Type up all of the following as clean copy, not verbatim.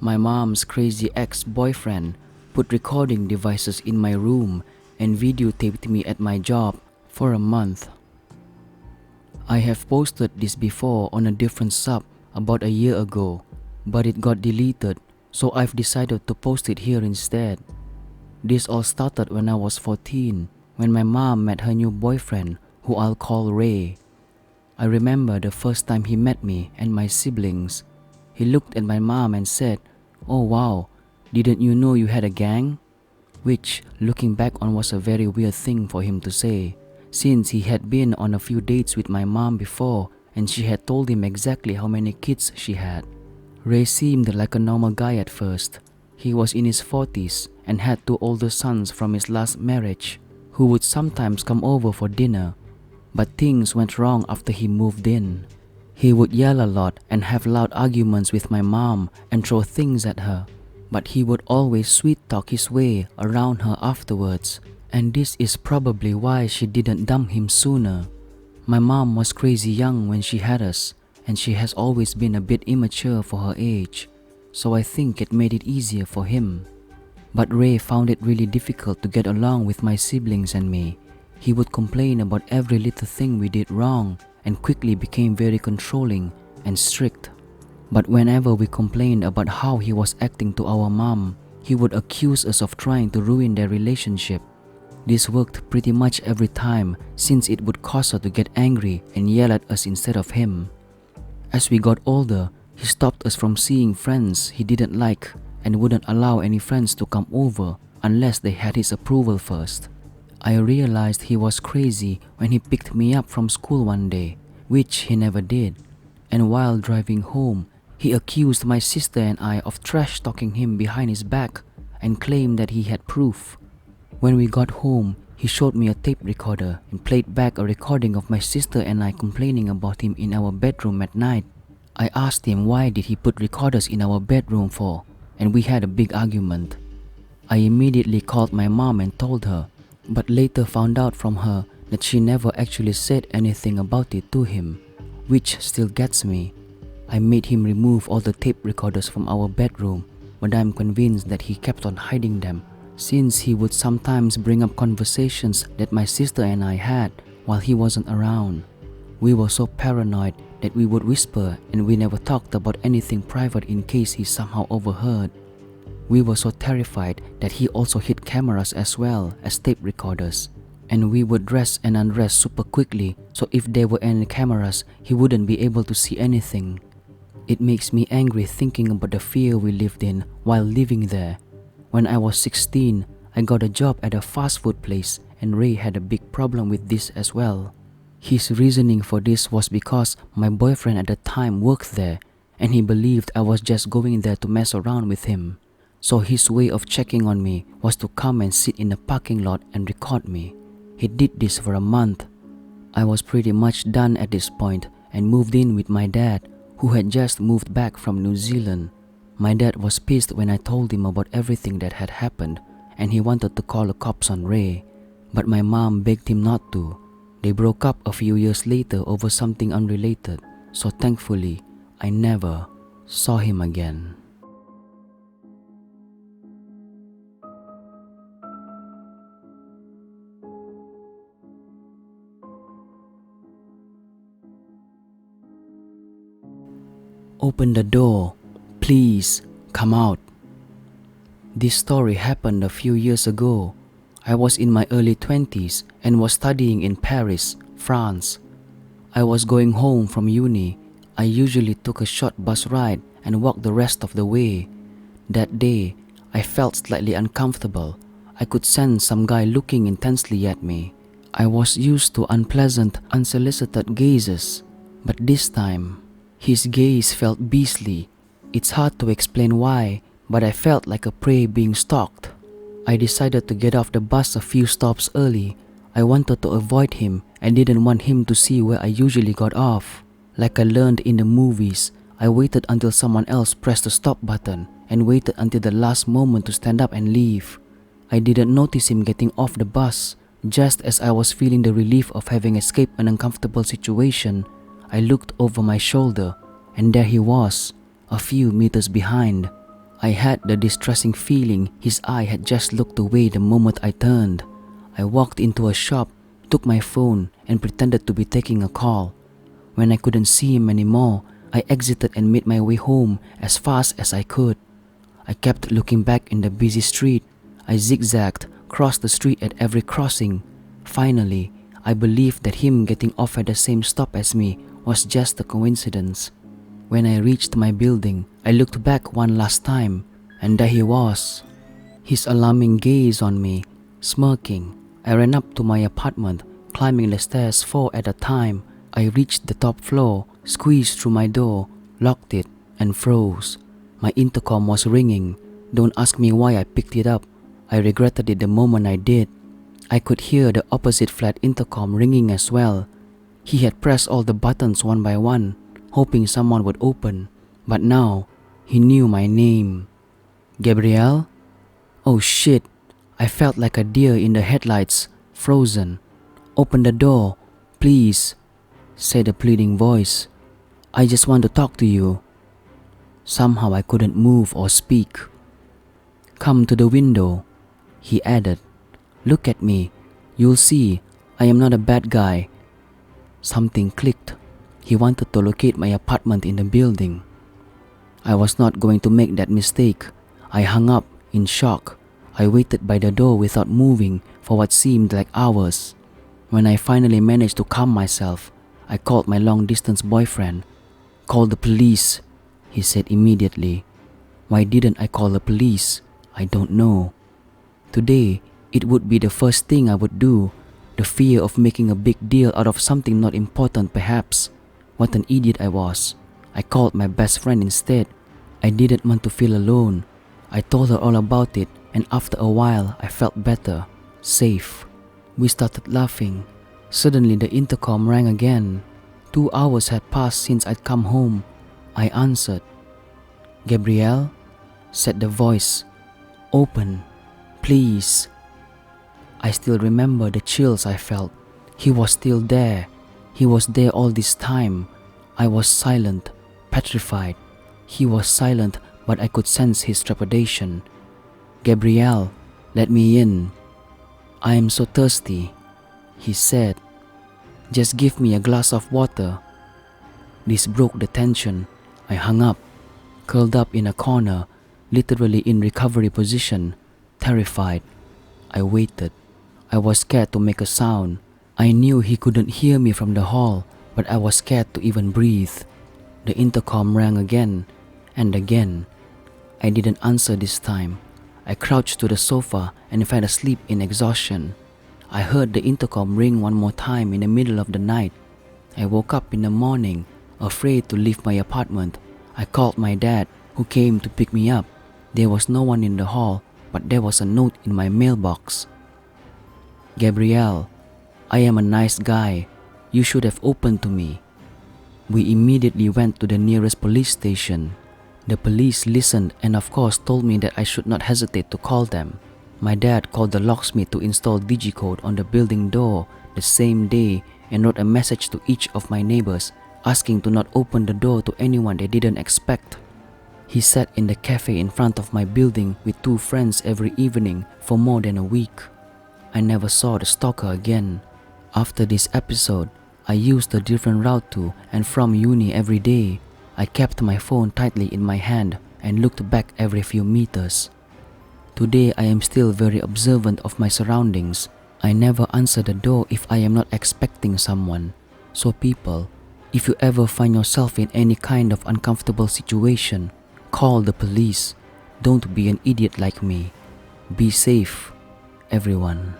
My mom's crazy ex-boyfriend put recording devices in my room and videotaped me at my job for a month. I have posted this before on a different sub about a year ago, but it got deleted, so I've decided to post it here instead. This all started when I was 14, when my mom met her new boyfriend, who I'll call Ray. I remember the first time he met me and my siblings. He looked at my mom and said, "Oh wow, didn't you know you had a gang?" Which, looking back on, was a very weird thing for him to say, since he had been on a few dates with my mom before and she had told him exactly how many kids she had. Ray seemed like a normal guy at first. He was in his 40s and had 2 older sons from his last marriage, who would sometimes come over for dinner. But things went wrong after he moved in. He would yell a lot and have loud arguments with my mom and throw things at her, but he would always sweet-talk his way around her afterwards, and this is probably why she didn't dump him sooner. My mom was crazy young when she had us, and she has always been a bit immature for her age, so I think it made it easier for him. But Ray found it really difficult to get along with my siblings and me. He would complain about every little thing we did wrong and quickly became very controlling and strict. But whenever we complained about how he was acting to our mom, he would accuse us of trying to ruin their relationship. This worked pretty much every time, since it would cause her to get angry and yell at us instead of him. As we got older, he stopped us from seeing friends he didn't like and wouldn't allow any friends to come over unless they had his approval first. I realized he was crazy when he picked me up from school one day, which he never did, and while driving home, he accused my sister and I of trash-talking him behind his back and claimed that he had proof. When we got home, he showed me a tape recorder and played back a recording of my sister and I complaining about him in our bedroom at night. I asked him why did he put recorders in our bedroom for, and we had a big argument. I immediately called my mom and told her, but later found out from her that she never actually said anything about it to him, which still gets me. I made him remove all the tape recorders from our bedroom, but I'm convinced that he kept on hiding them, since he would sometimes bring up conversations that my sister and I had while he wasn't around. We were so paranoid that we would whisper and we never talked about anything private in case he somehow overheard. We were so terrified that he also hid cameras as well as tape recorders, and we would dress and undress super quickly, so if there were any cameras, he wouldn't be able to see anything. It makes me angry thinking about the fear we lived in while living there. When I was 16, I got a job at a fast food place, and Ray had a big problem with this as well. His reasoning for this was because my boyfriend at the time worked there, and he believed I was just going there to mess around with him. So his way of checking on me was to come and sit in the parking lot and record me. He did this for a month. I was pretty much done at this point and moved in with my dad, who had just moved back from New Zealand. My dad was pissed when I told him about everything that had happened, and he wanted to call the cops on Ray, but my mom begged him not to. They broke up a few years later over something unrelated, so thankfully, I never saw him again. Open the door. Please, come out. This story happened a few years ago. I was in my early 20s and was studying in Paris, France. I was going home from uni. I usually took a short bus ride and walked the rest of the way. That day, I felt slightly uncomfortable. I could sense some guy looking intensely at me. I was used to unpleasant, unsolicited gazes, but this time, his gaze felt beastly. It's hard to explain why, but I felt like a prey being stalked. I decided to get off the bus a few stops early. I wanted to avoid him and didn't want him to see where I usually got off. Like I learned in the movies, I waited until someone else pressed the stop button and waited until the last moment to stand up and leave. I didn't notice him getting off the bus. Just as I was feeling the relief of having escaped an uncomfortable situation, I looked over my shoulder, and there he was, a few meters behind. I had the distressing feeling his eye had just looked away the moment I turned. I walked into a shop, took my phone, and pretended to be taking a call. When I couldn't see him anymore, I exited and made my way home as fast as I could. I kept looking back in the busy street. I zigzagged, crossed the street at every crossing. Finally, I believed that him getting off at the same stop as me was just a coincidence. When I reached my building, I looked back one last time, and there he was. His alarming gaze on me, smirking. I ran up to my apartment, climbing the stairs 4 at a time. I reached the top floor, squeezed through my door, locked it, and froze. My intercom was ringing. Don't ask me why I picked it up. I regretted it the moment I did. I could hear the opposite flat intercom ringing as well. He had pressed all the buttons one by one, hoping someone would open. But now, he knew my name. Gabrielle? Oh shit. I felt like a deer in the headlights, frozen. Open the door, please, said a pleading voice. I just want to talk to you. Somehow I couldn't move or speak. Come to the window, he added. Look at me. You'll see, I am not a bad guy. Something clicked. He wanted to locate my apartment in the building. I was not going to make that mistake. I hung up in shock. I waited by the door without moving for what seemed like hours. When I finally managed to calm myself, I called my long-distance boyfriend. Call the police, he said immediately. Why didn't I call the police? I don't know. Today, it would be the first thing I would do. The fear of making a big deal out of something not important perhaps. What an idiot I was. I called my best friend instead. I didn't want to feel alone. I told her all about it, and after a while I felt better, safe. We started laughing. Suddenly the intercom rang again. 2 hours had passed since I'd come home. I answered. Gabrielle, said the voice. Open, please. I still remember the chills I felt. He was still there. He was there all this time. I was silent, petrified. He was silent, but I could sense his trepidation. Gabrielle, let me in. I am so thirsty, he said. Just give me a glass of water. This broke the tension. I hung up, curled up in a corner, literally in recovery position, terrified. I waited. I was scared to make a sound. I knew he couldn't hear me from the hall, but I was scared to even breathe. The intercom rang again and again. I didn't answer this time. I crouched to the sofa and fell asleep in exhaustion. I heard the intercom ring one more time in the middle of the night. I woke up in the morning, afraid to leave my apartment. I called my dad, who came to pick me up. There was no one in the hall, but there was a note in my mailbox. Gabrielle, I am a nice guy. You should have opened to me. We immediately went to the nearest police station. The police listened and of course told me that I should not hesitate to call them. My dad called the locksmith to install digicode on the building door the same day and wrote a message to each of my neighbors asking to not open the door to anyone they didn't expect. He sat in the cafe in front of my building with 2 friends every evening for more than a week. I never saw the stalker again. After this episode, I used a different route to and from uni every day. I kept my phone tightly in my hand and looked back every few meters. Today I am still very observant of my surroundings. I never answer the door if I am not expecting someone. So people, if you ever find yourself in any kind of uncomfortable situation, call the police. Don't be an idiot like me. Be safe, everyone.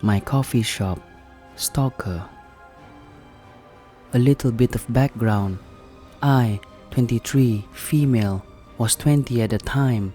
My coffee shop, stalker. A little bit of background. I, 23, female, was 20 at the time.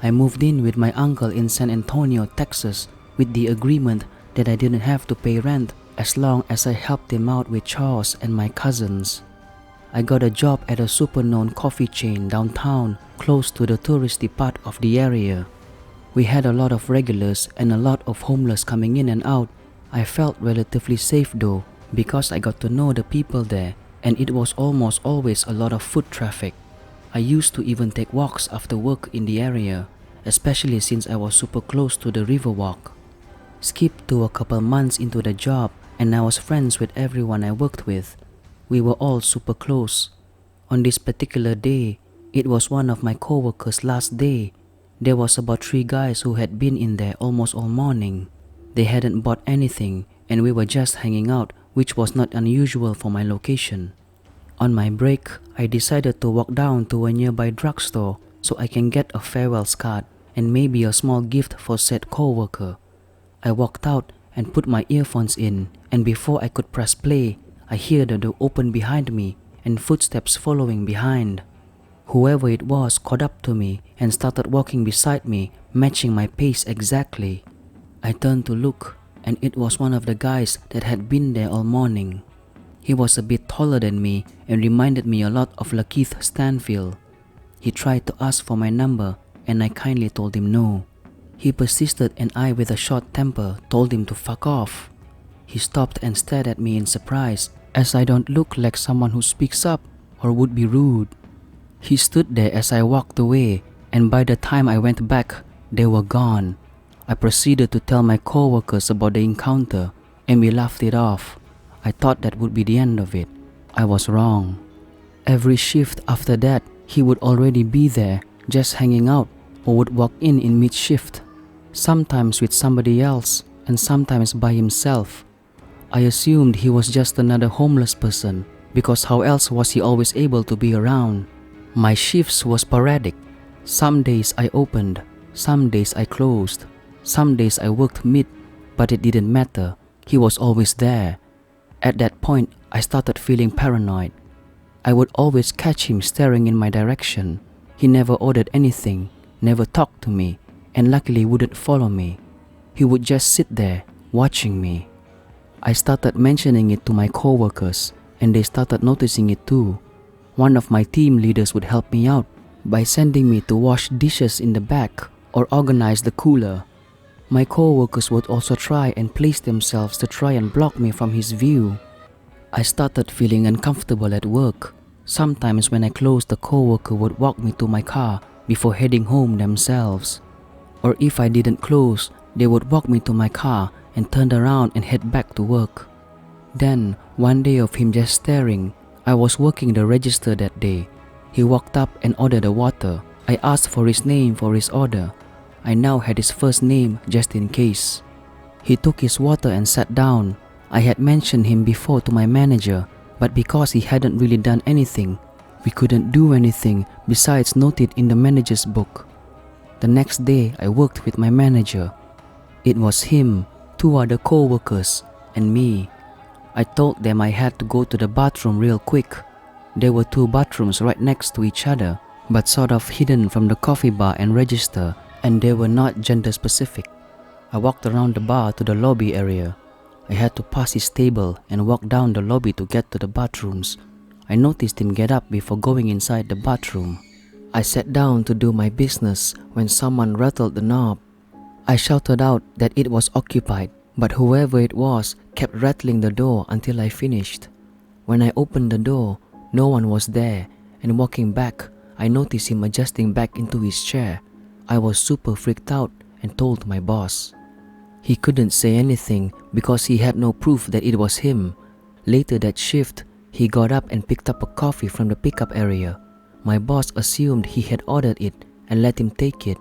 I moved in with my uncle in San Antonio, Texas, with the agreement that I didn't have to pay rent as long as I helped him out with chores and my cousins. I got a job at a super known coffee chain downtown, close to the touristy part of the area. We had a lot of regulars and a lot of homeless coming in and out. I felt relatively safe though, because I got to know the people there, and it was almost always a lot of foot traffic. I used to even take walks after work in the area, especially since I was super close to the riverwalk. Skip to a couple months into the job, and I was friends with everyone I worked with. We were all super close. On this particular day, it was one of my coworkers' last day. There was about 3 guys who had been in there almost all morning. They hadn't bought anything, and we were just hanging out, which was not unusual for my location. On my break, I decided to walk down to a nearby drugstore so I can get a farewell card and maybe a small gift for said coworker. I walked out and put my earphones in, and before I could press play, I hear the door open behind me and footsteps following behind. Whoever it was caught up to me and started walking beside me, matching my pace exactly. I turned to look, and it was one of the guys that had been there all morning. He was a bit taller than me and reminded me a lot of Lakeith Stanfield. He tried to ask for my number, and I kindly told him no. He persisted, and I, with a short temper, told him to fuck off. He stopped and stared at me in surprise, as I don't look like someone who speaks up or would be rude. He stood there as I walked away, and by the time I went back, they were gone. I proceeded to tell my coworkers about the encounter, and we laughed it off. I thought that would be the end of it. I was wrong. Every shift after that, he would already be there, just hanging out, or would walk in mid-shift, sometimes with somebody else, and sometimes by himself. I assumed he was just another homeless person, because how else was he always able to be around? My shifts were sporadic. Some days I opened, some days I closed, some days I worked mid, but it didn't matter. He was always there. At that point, I started feeling paranoid. I would always catch him staring in my direction. He never ordered anything, never talked to me, and luckily wouldn't follow me. He would just sit there, watching me. I started mentioning it to my coworkers, and they started noticing it too. One of my team leaders would help me out by sending me to wash dishes in the back or organize the cooler. My coworkers would also try and place themselves to try and block me from his view. I started feeling uncomfortable at work. Sometimes when I closed, the coworker would walk me to my car before heading home themselves. Or if I didn't close, they would walk me to my car and turn around and head back to work. Then, one day of him just staring, I was working the register that day. He walked up and ordered a water. I asked for his name for his order. I now had his first name just in case. He took his water and sat down. I had mentioned him before to my manager, but because he hadn't really done anything, we couldn't do anything besides note it in the manager's book. The next day, I worked with my manager. It was him, 2 other co-workers, and me. I told them I had to go to the bathroom real quick. There were 2 bathrooms right next to each other, but sort of hidden from the coffee bar and register, and they were not gender specific. I walked around the bar to the lobby area. I had to pass his table and walk down the lobby to get to the bathrooms. I noticed him get up before going inside the bathroom. I sat down to do my business when someone rattled the knob. I shouted out that it was occupied, but whoever it was kept rattling the door until I finished. When I opened the door, no one was there, and walking back, I noticed him adjusting back into his chair. I was super freaked out and told my boss. He couldn't say anything because he had no proof that it was him. Later that shift, he got up and picked up a coffee from the pickup area. My boss assumed he had ordered it and let him take it.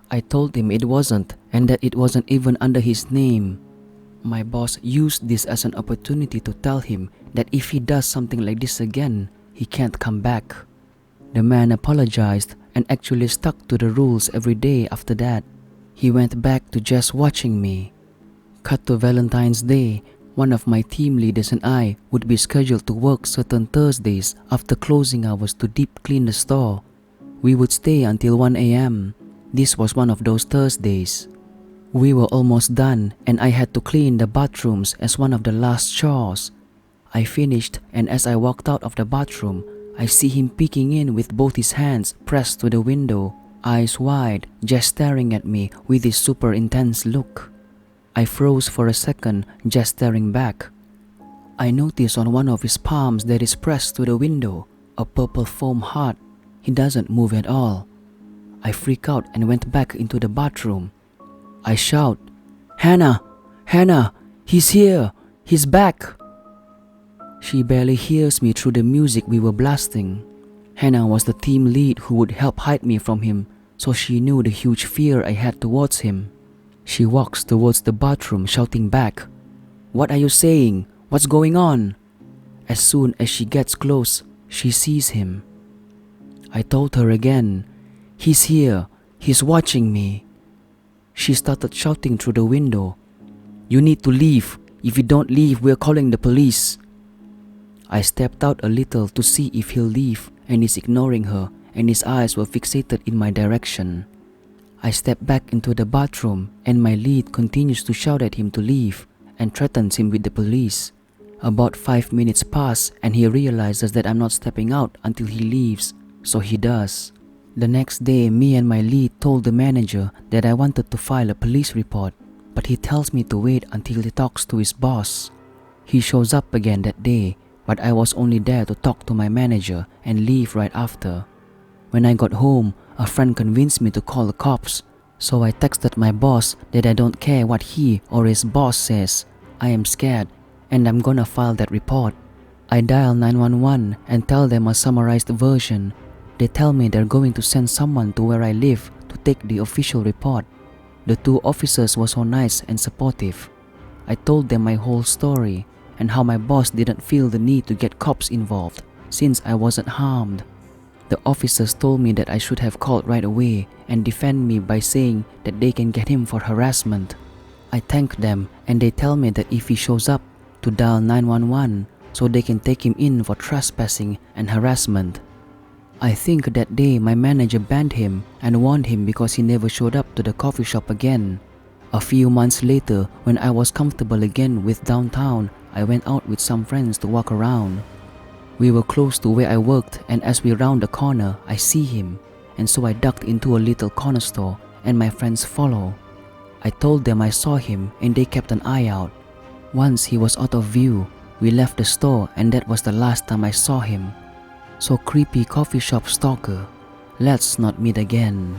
I told him it wasn't, and that it wasn't even under his name. My boss used this as an opportunity to tell him that if he does something like this again, he can't come back. The man apologized and actually stuck to the rules every day after that. He went back to just watching me. Cut to Valentine's Day, one of my team leaders and I would be scheduled to work certain Thursdays after closing hours to deep clean the store. We would stay until 1 a.m. This was one of those Thursdays. We were almost done, and I had to clean the bathrooms as one of the last chores. I finished, and as I walked out of the bathroom, I see him peeking in with both his hands pressed to the window. eyes wide, just staring at me with his super intense look. I froze for a second, just staring back. I noticed on one of his palms that is pressed to the window, a purple foam heart. He doesn't move at all. I freak out and went back into the bathroom. I shout, "Hannah! Hannah! He's here! He's back!" She barely hears me through the music we were blasting. Hannah was the team lead who would help hide me from him, so she knew the huge fear I had towards him. She walks towards the bathroom shouting back, "What are you saying? What's going on?" As soon as she gets close, she sees him. I told her again, "He's here. He's watching me." She started shouting through the window, "You need to leave. If you don't leave, we're calling the police." I stepped out a little to see if he'll leave, and he's ignoring her, and his eyes were fixated in my direction. I step back into the bathroom, and my lead continues to shout at him to leave and threatens him with the police. About 5 minutes pass, and he realizes that I'm not stepping out until he leaves, so he does. The next day, me and my lead told the manager that I wanted to file a police report, but he tells me to wait until he talks to his boss. He shows up again that day, but I was only there to talk to my manager and leave right after. When I got home, a friend convinced me to call the cops, so I texted my boss that I don't care what he or his boss says. I am scared, and I'm gonna file that report. I dial 911 and tell them a summarized version. They tell me they're going to send someone to where I live to take the official report. The 2 officers were so nice and supportive. I told them my whole story and how my boss didn't feel the need to get cops involved since I wasn't harmed. The officers told me that I should have called right away and defend me by saying that they can get him for harassment. I thank them, and they tell me that if he shows up, to dial 911 so they can take him in for trespassing and harassment. I think that day my manager banned him and warned him because he never showed up to the coffee shop again. A few months later, when I was comfortable again with downtown, I went out with some friends to walk around. We were close to where I worked, and as we round the corner, I see him, and so I ducked into a little corner store and my friends follow. I told them I saw him and they kept an eye out. Once he was out of view, we left the store, and that was the last time I saw him. So creepy coffee shop stalker, let's not meet again.